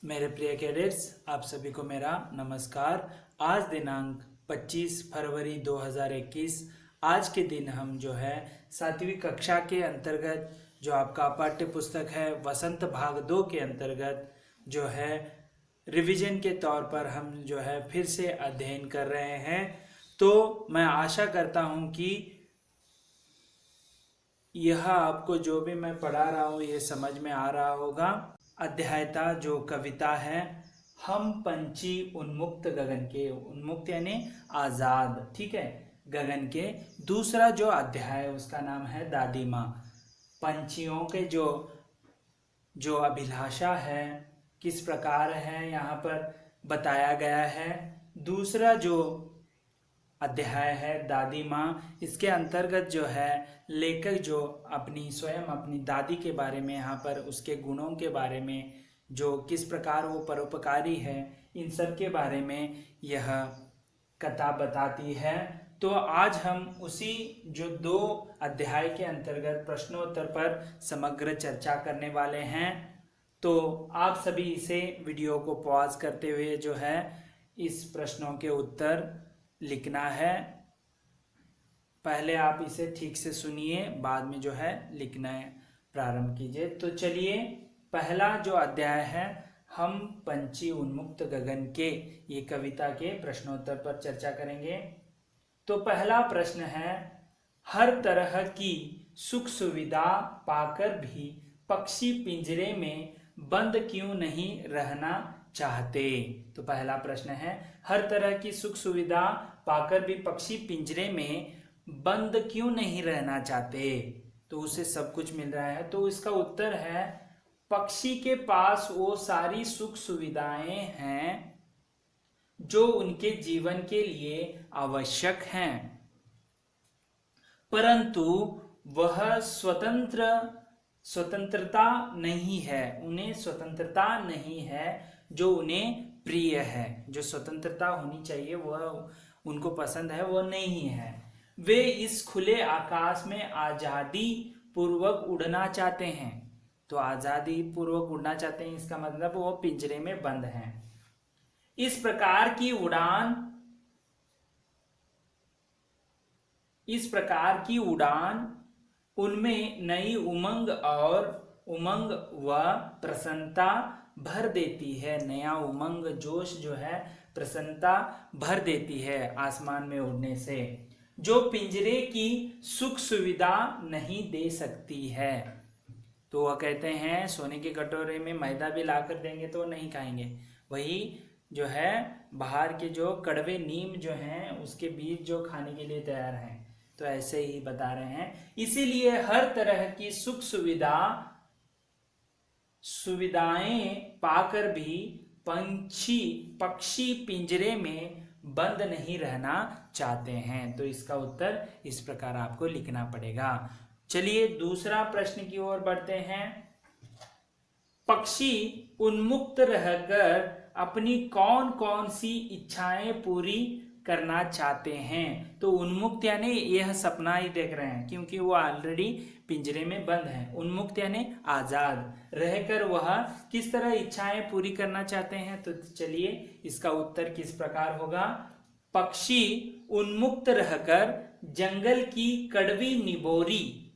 मेरे प्रिय कैडेट्स, आप सभी को मेरा नमस्कार। आज दिनांक 25 फरवरी 2021। आज के दिन हम जो है 7वीं कक्षा के अंतर्गत जो आपका पाठ्य पुस्तक है वसंत भाग 2 के अंतर्गत जो है रिवीजन के तौर पर हम जो है फिर से अध्ययन कर रहे हैं। तो मैं आशा करता हूँ कि यह आपको जो भी मैं पढ़ा रहा हूँ ये समझ में आ रहा होगा। अध्यायता जो कविता है हम पंछी उन्मुक्त गगन के, उन्मुक्त यानी आजाद, ठीक है, गगन के। दूसरा जो अध्याय है उसका नाम है दादी माँ। पंछियों के जो अभिलाषा है किस प्रकार है यहाँ पर बताया गया है। दूसरा जो अध्याय है दादी माँ, इसके अंतर्गत जो है लेखक जो अपनी दादी के बारे में, यहाँ पर उसके गुणों के बारे में, जो किस प्रकार वो परोपकारी है, इन सब के बारे में यह कथा बताती है। तो आज हम उसी जो 2 अध्याय के अंतर्गत प्रश्नोत्तर पर समग्र चर्चा करने वाले हैं। तो आप सभी इसे वीडियो को पॉज करते हुए जो है इस प्रश्नों के उत्तर लिखना है। पहले आप इसे ठीक से सुनिए, बाद में जो है लिखना है प्रारंभ कीजिए। तो चलिए, पहला जो अध्याय है हम पंछी उन्मुक्त गगन के, ये कविता के प्रश्नोत्तर पर चर्चा करेंगे। तो पहला प्रश्न है, हर तरह की सुख सुविधा पाकर भी पक्षी पिंजरे में बंद क्यों नहीं रहना चाहते। तो पहला प्रश्न है, हर तरह की सुख सुविधा पाकर भी पक्षी पिंजरे में बंद क्यों नहीं रहना चाहते। तो उसे सब कुछ मिल रहा है, तो इसका उत्तर है पक्षी के पास वो सारी सुख सुविधाएं हैं जो उनके जीवन के लिए आवश्यक हैं, परंतु वह स्वतंत्रता नहीं है, उन्हें स्वतंत्रता नहीं है जो उन्हें प्रिय है। जो स्वतंत्रता होनी चाहिए वह उनको पसंद है, वो नहीं है। वे इस खुले आकाश में आजादी पूर्वक उड़ना चाहते हैं। तो आजादी पूर्वक उड़ना चाहते हैं, इसका मतलब वो पिंजरे में बंद हैं। इस प्रकार की उड़ान उनमें नई उमंग व प्रसन्नता भर देती है। नया उमंग, जोश जो है, प्रसन्नता भर देती है आसमान में उड़ने से, जो पिंजरे की सुख सुविधा नहीं दे सकती है। तो वह कहते हैं सोने के कटोरे में मैदा भी लाकर देंगे तो नहीं खाएंगे। वही जो है बाहर के जो कड़वे नीम जो हैं उसके बीज जो खाने के लिए तैयार हैं। तो ऐसे ही बता रहे हैं, इसीलिए हर तरह की सुख सुविधाएं पाकर भी पक्षी पिंजरे में बंद नहीं रहना चाहते हैं। तो इसका उत्तर इस प्रकार आपको लिखना पड़ेगा। चलिए दूसरा प्रश्न की ओर बढ़ते हैं। पक्षी उन्मुक्त रहकर अपनी कौन कौन सी इच्छाएं पूरी करना चाहते हैं। तो उन्मुक्त यानी यह सपना ही देख रहे हैं, क्योंकि वो ऑलरेडी पिंजरे में बंद है। उन्मुक्त यानी आजाद रहकर वह किस तरह इच्छाएं पूरी करना चाहते हैं। तो चलिए इसका उत्तर किस प्रकार होगा। पक्षी उन्मुक्त रहकर जंगल की कड़वी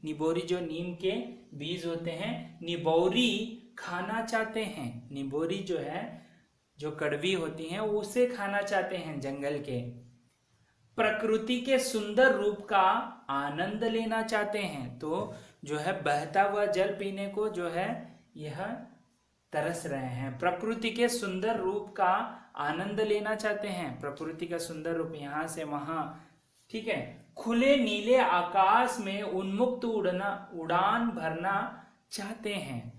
निबोरी जो नीम के बीज होते हैं, निबोरी खाना चाहते हैं। निबोरी जो है, जो कड़वी होती हैं, उसे खाना चाहते हैं जंगल के। प्रकृति के सुंदर रूप का आनंद लेना चाहते हैं। तो जो है बहता हुआ जल पीने को जो है यह तरस रहे हैं। प्रकृति के सुंदर रूप का आनंद लेना चाहते हैं। प्रकृति का सुंदर रूप यहाँ से वहां, ठीक है। खुले नीले आकाश में उन्मुक्त उड़ान भरना चाहते हैं।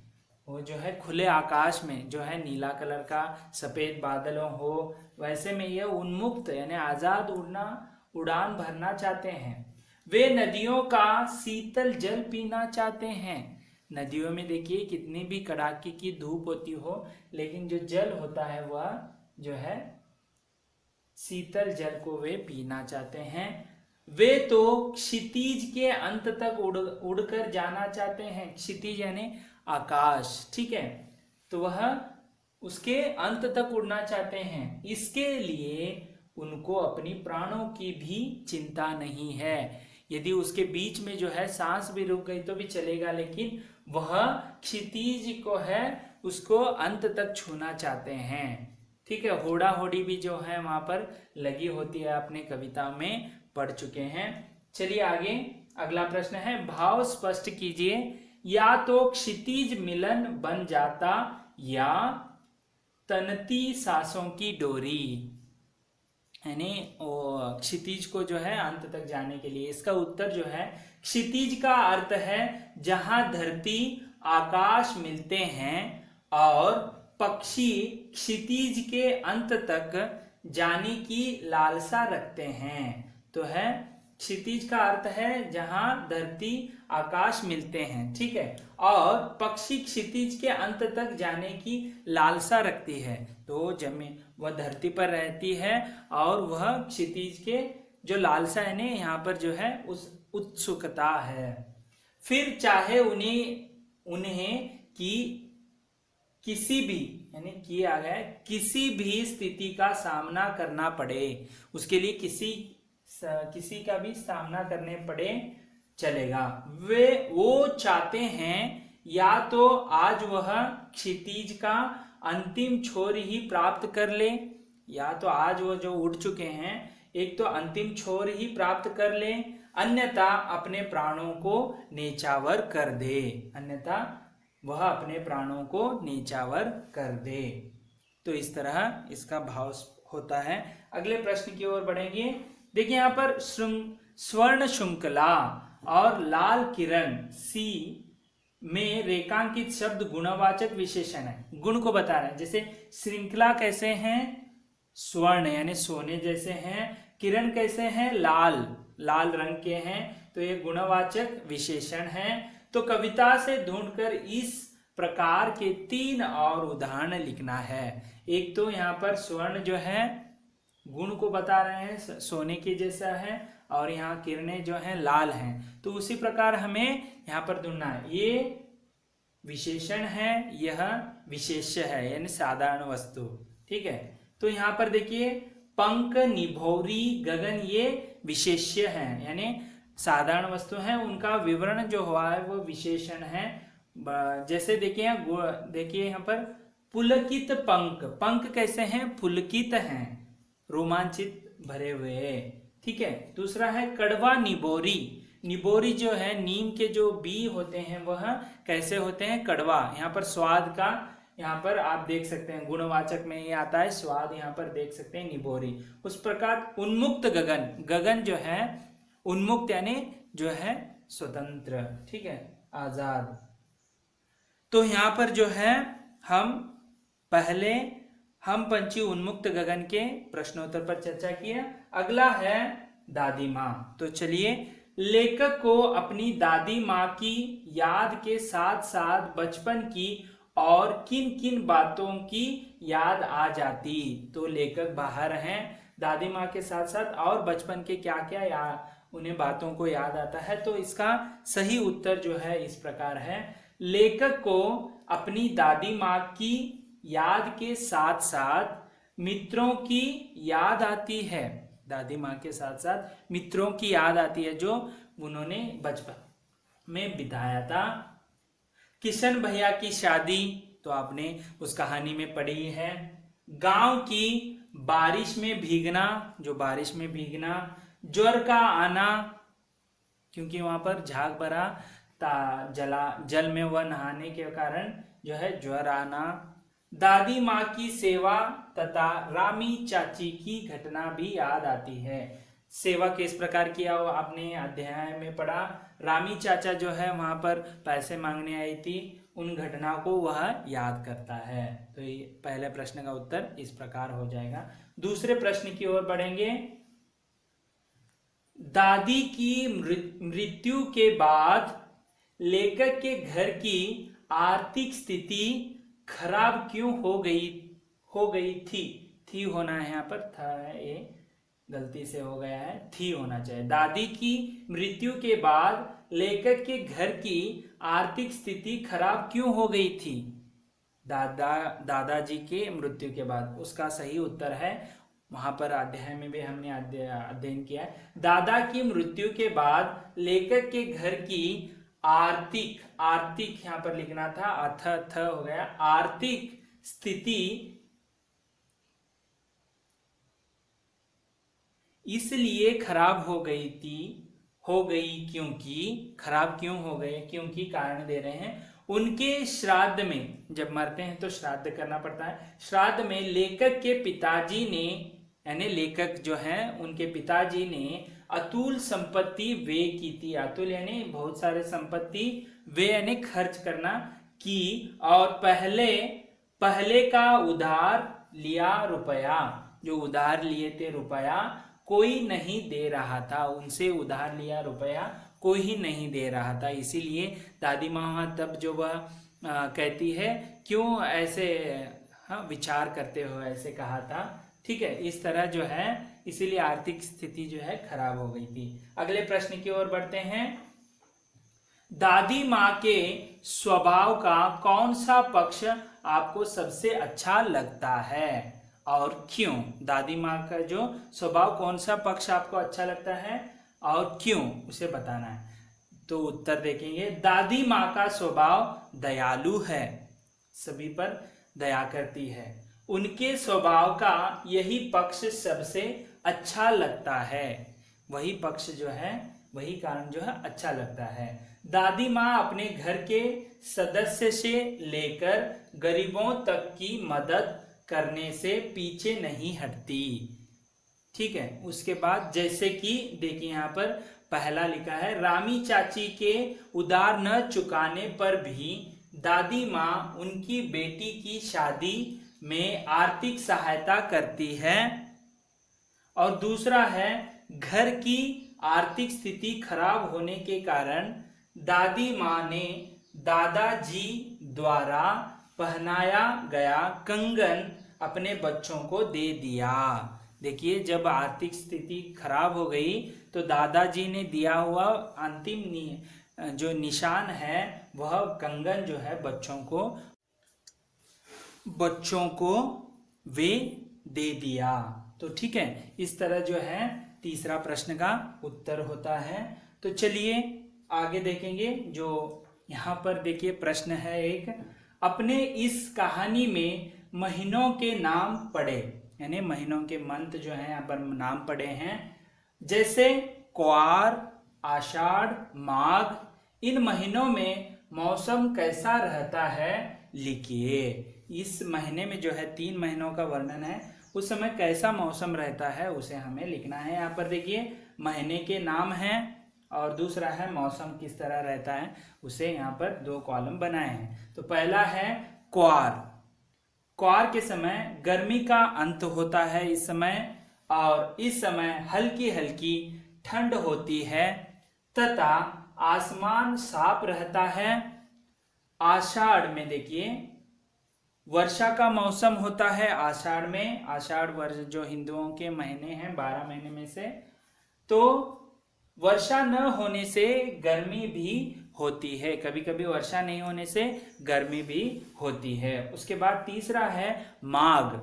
वो जो है खुले आकाश में जो है नीला कलर का सफेद बादलों हो, वैसे में ये उन्मुक्त यानी आजाद उड़ान भरना चाहते हैं। वे नदियों का शीतल जल पीना चाहते हैं। नदियों में देखिए कितनी भी कड़ाके की धूप होती हो, लेकिन जो जल होता है वह जो है शीतल जल को वे पीना चाहते हैं। वे तो क्षितिज के अंत तक उड़कर जाना चाहते हैं। क्षितिज यानी आकाश, ठीक है। तो वह उसके अंत तक उड़ना चाहते हैं। इसके लिए उनको अपनी प्राणों की भी चिंता नहीं है। यदि उसके बीच में जो है सांस भी रुक गई तो भी चलेगा, लेकिन वह क्षितिज को है उसको अंत तक छूना चाहते हैं। ठीक है, होड़ा होड़ी भी जो है वहां पर लगी होती है, अपने कविता में पढ़ चुके हैं। चलिए आगे, अगला प्रश्न है, भाव स्पष्ट कीजिए। या तो क्षितिज मिलन बन जाता या तनती सांसों की डोरी, यानी क्षितिज को जो है अंत तक जाने के लिए। इसका उत्तर जो है, क्षितिज का अर्थ है जहां धरती आकाश मिलते हैं और पक्षी क्षितिज के अंत तक जाने की लालसा रखते हैं। तो है क्षितिज का अर्थ है जहां धरती आकाश मिलते हैं, ठीक है, और पक्षी क्षितिज के अंत तक जाने की लालसा रखती है। तो जमीन वह धरती पर रहती है और वह क्षितिज के जो लालसा है ना यहाँ पर जो है उस उत्सुकता है। फिर चाहे उन्हें किसी भी, यानी कि आ गया किसी भी स्थिति का सामना करना पड़े, उसके लिए किसी का भी सामना करने पड़े चलेगा। वो चाहते हैं या तो आज वह क्षितिज का अंतिम छोर ही प्राप्त कर ले, या तो आज वो जो उड़ चुके हैं एक तो अंतिम छोर ही प्राप्त कर ले, अन्यथा अपने प्राणों को न्यौछावर कर दे, अन्यथा वह अपने प्राणों को न्यौछावर कर दे। तो इस तरह इसका भाव होता है। अगले प्रश्न की ओर बढ़ेंगे। देखिए यहाँ पर स्वर्ण श्रृंखला और लाल किरण सी में रेखांकित शब्द गुणवाचक विशेषण है, गुण को बता रहा है। जैसे श्रृंखला कैसे हैं, स्वर्ण यानी सोने जैसे हैं, किरण कैसे हैं, लाल रंग के हैं, तो ये गुणवाचक विशेषण है। तो कविता से ढूंढकर इस प्रकार के 3 और उदाहरण लिखना है। एक तो यहाँ पर स्वर्ण जो है गुण को बता रहे हैं, सोने के जैसा है, और यहाँ किरणें जो हैं लाल हैं। तो उसी प्रकार हमें यहाँ पर ढूंढना है। ये विशेषण है, यह विशेष्य है, यानी साधारण वस्तु, ठीक है। तो यहाँ पर देखिए पंख, निभौरी, गगन ये विशेष्य है, यानी साधारण वस्तु है, उनका विवरण जो हुआ है वो विशेषण है। जैसे देखिए यहाँ पर पुलकित पंख, पंख कैसे हैं, पुलकित हैं, रोमांचित भरे हुए, ठीक है। दूसरा है कड़वा निबोरी, निबोरी जो है नीम के जो बी होते हैं वह कैसे होते हैं, कड़वा, यहाँ पर स्वाद का, यहाँ पर आप देख सकते हैं गुणवाचक में ये आता है स्वाद, यहाँ पर देख सकते हैं निबोरी। उस प्रकार उन्मुक्त गगन, गगन जो है उन्मुक्त यानी जो है स्वतंत्र, ठीक है, आजाद। तो यहाँ पर जो है हम पंछी उन्मुक्त गगन के प्रश्नोत्तर पर चर्चा किया। अगला है दादी माँ। तो चलिए, लेखक को अपनी दादी माँ की याद के साथ साथ बचपन की और किन किन बातों की याद आ जाती। तो लेखक बाहर हैं, दादी माँ के साथ साथ और बचपन के क्या क्या उन्हें बातों को याद आता है। तो इसका सही उत्तर जो है इस प्रकार है, लेखक को अपनी दादी माँ की याद के साथ साथ मित्रों की याद आती है, दादी माँ के साथ साथ मित्रों की याद आती है जो उन्होंने बचपन में बिताया था। किशन भैया की शादी, तो आपने उस कहानी में पढ़ी है। गांव की बारिश में भीगना, जो बारिश में भीगना, ज्वर का आना, क्योंकि वहां पर झाग भरा जल में वह नहाने के कारण जो है ज्वर आना। दादी माँ की सेवा तथा रामी चाची की घटना भी याद आती है। सेवा किस प्रकार किया वो आपने अध्याय में पढ़ा। रामी चाचा जो है वहां पर पैसे मांगने आई थी, उन घटना को वह याद करता है। तो ये पहले प्रश्न का उत्तर इस प्रकार हो जाएगा। दूसरे प्रश्न की ओर बढ़ेंगे। दादी की मृत्यु के बाद लेखक के घर की आर्थिक स्थिति खराब क्यों हो गई थी होना है, यहाँ पर था, ये गलती से हो गया है, थी होना चाहिए। दादी की मृत्यु के बाद लेखक के घर की आर्थिक स्थिति खराब क्यों हो गई थी। दादाजी के मृत्यु के बाद। उसका सही उत्तर है, वहां पर अध्याय में भी हमने अध्ययन किया है, दादा की मृत्यु के बाद लेखक के घर की आर्थिक यहां पर लिखना था, अथ हो गया, आर्थिक स्थिति इसलिए खराब हो गई क्योंकि, खराब क्यों हो गए, क्योंकि कारण दे रहे हैं, उनके श्राद्ध में, जब मरते हैं तो श्राद्ध करना पड़ता है, श्राद्ध में लेखक के पिताजी ने, यानी लेखक जो है उनके पिताजी ने अतुल संपत्ति व्यय की थी। अतुल यानी बहुत सारे संपत्ति, व्यय यानी खर्च करना की, और पहले का उधार लिया रुपया, जो उधार लिए थे रुपया कोई नहीं दे रहा था, उनसे उधार लिया रुपया कोई ही नहीं दे रहा था, इसीलिए दादी माँ तब जो वह कहती है, क्यों ऐसे विचार करते हो, ऐसे कहा था। ठीक है, इस तरह जो है, इसीलिए आर्थिक स्थिति जो है खराब हो गई थी। अगले प्रश्न की ओर बढ़ते हैं। दादी माँ के स्वभाव का कौन सा पक्ष आपको सबसे अच्छा लगता है और क्यों? दादी माँ का जो स्वभाव, कौन सा पक्ष आपको अच्छा लगता है और क्यों, उसे बताना है। तो उत्तर देखेंगे, दादी माँ का स्वभाव दयालु है, सभी पर दया करती है, उनके स्वभाव का यही पक्ष सबसे अच्छा लगता है, वही पक्ष जो है, वही कारण जो है अच्छा लगता है। दादी माँ अपने घर के सदस्य से लेकर गरीबों तक की मदद करने से पीछे नहीं हटती। ठीक है, उसके बाद जैसे कि देखिए यहाँ पर पहला लिखा है, रामी चाची के उधार न चुकाने पर भी दादी माँ उनकी बेटी की शादी में आर्थिक सहायता करती है। और दूसरा है, घर की आर्थिक स्थिति खराब होने के कारण दादी माँ ने दादाजी द्वारा पहनाया गया कंगन अपने बच्चों को दे दिया। देखिए, जब आर्थिक स्थिति खराब हो गई तो दादाजी ने दिया हुआ अंतिम जो निशान है, वह कंगन जो है बच्चों को वे दे दिया। तो ठीक है, इस तरह जो है तीसरा प्रश्न का उत्तर होता है। तो चलिए आगे देखेंगे। जो यहाँ पर देखिए प्रश्न है एक, अपने इस कहानी में महीनों के नाम पढ़े, यानी महीनों के मंथ जो है यहाँ पर नाम पढ़े हैं, जैसे क्वार, आषाढ़, माघ। इन महीनों में मौसम कैसा रहता है लिखिए। इस महीने में जो है 3 महीनों का वर्णन है, उस समय कैसा मौसम रहता है उसे हमें लिखना है। यहाँ पर देखिए महीने के नाम हैं और दूसरा है मौसम किस तरह रहता है, उसे यहाँ पर 2 कॉलम बनाए हैं। तो पहला है क्वार। क्वार के समय गर्मी का अंत होता है इस समय, और इस समय हल्की हल्की ठंड होती है तथा आसमान साफ रहता है। आषाढ़ में देखिए वर्षा का मौसम होता है आषाढ़ में। आषाढ़ वर्ष जो हिंदुओं के महीने हैं 12 महीने में से, तो वर्षा न होने से गर्मी भी होती है, कभी कभी वर्षा नहीं होने से गर्मी भी होती है। उसके बाद तीसरा है माघ।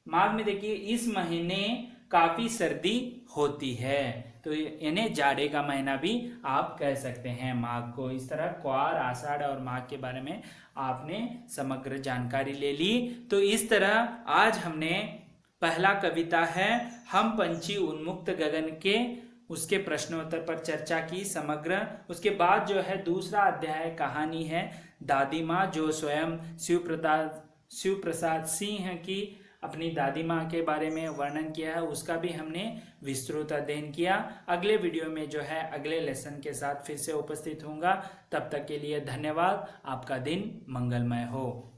माघ में देखिए इस महीने काफी सर्दी होती है, तो यानी जाड़े का महीना भी आप कह सकते हैं माघ को। इस तरह क्वार, आषाढ़ और माघ के बारे में आपने समग्र जानकारी ले ली। तो इस तरह आज हमने पहला कविता है हम पंछी उन्मुक्त गगन के, उसके प्रश्नोत्तर पर चर्चा की समग्र। उसके बाद जो है दूसरा अध्याय कहानी है दादी माँ, जो स्वयं शिव प्रसाद सिंह की अपनी दादी माँ के बारे में वर्णन किया है, उसका भी हमने विस्तृत अध्ययन किया। अगले वीडियो में जो है अगले लेसन के साथ फिर से उपस्थित होऊंगा। तब तक के लिए धन्यवाद। आपका दिन मंगलमय हो।